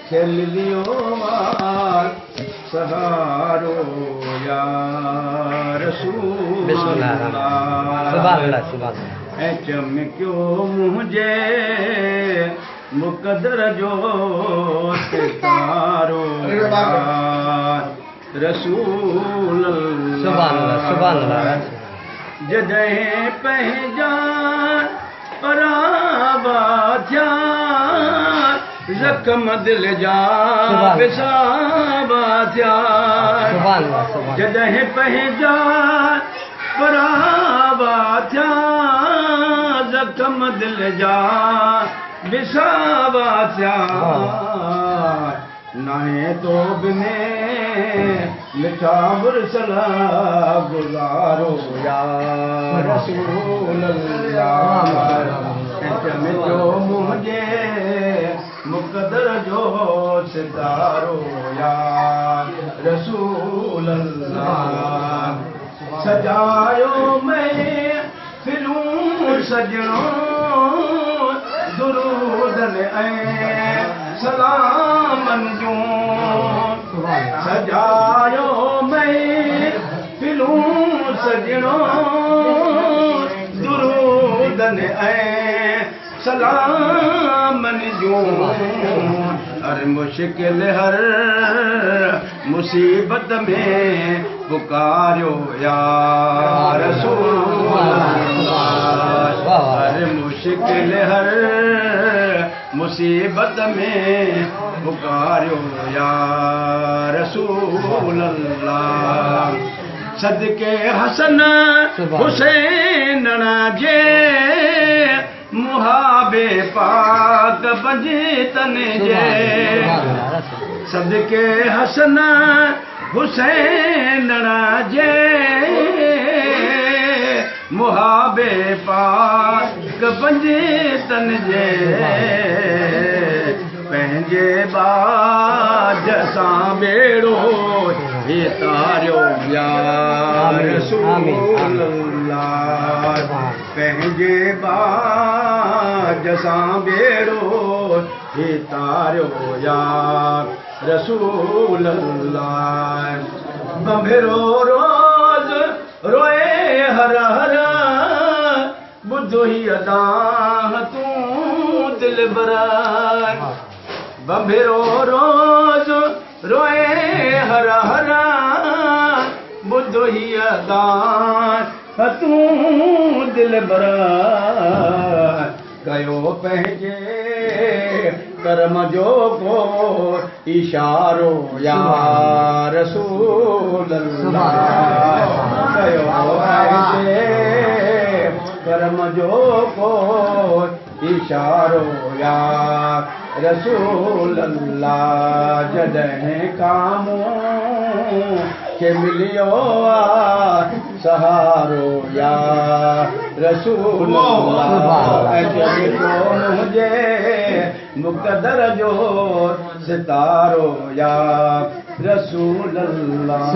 खेल लियो सहारो या रसूल अल्लाह चमक्यो मुझे मुक़दर जो सितारो या रसूल अल्लाह जॾहिं पंहिंजा परावा थिया ज़ख़्म दिल जा पिसावा थिया जॾहिं पंहिंजा परावा थिया ज़ख़्म दिल जा पिसावा थिया नाहे तो बिने मिठा मुरसला गुज़ारो या रसूल अल्लाह चमक्यो मुझे मुक़दर जो सितारो या रसूल अल्लाह सजायो मैं फिरूं सजणो दुरूदन ऐं सलामन जो सजायो मैं फिरूं सजणो दुरूदन ऐं सलामन जो हर मुश्किल हर मुसीबत में पुकारियो या रसूल अल्लाह हर मुश्किल हर मुसीबत में पुकारियो या रसूल अल्लाह सदके हसन हुसैन जे मुहाबे पाक बंजितन जे सदके हसन हुसैन जे मुहाबे पाक बंजितन जे पंहिंजे बाज सां बेड़ो हे तारियो या रसूल अल्लाह पंहिंजे बाज सां बेड़ो हे तारियो या रसूल अल्लाह बंभिरो रोज़ रोए हर हर ॿुधो ही अदाह तूं दिलबर बंभिरो रोज़ रोए हर हर ॿुधो ही अदाह तूं दिलबर कयो पंहिंजे कर्म जो को इशारो या रसूल अल्लाह कयो पंहिंजे कर्म जो को इशारो या रसूल अल्लाह जॾहिं कामो के मिलियो सहारो या रसूल अल्लाह मुझे मुक़दर जो सितारो या रसूल अल्लाह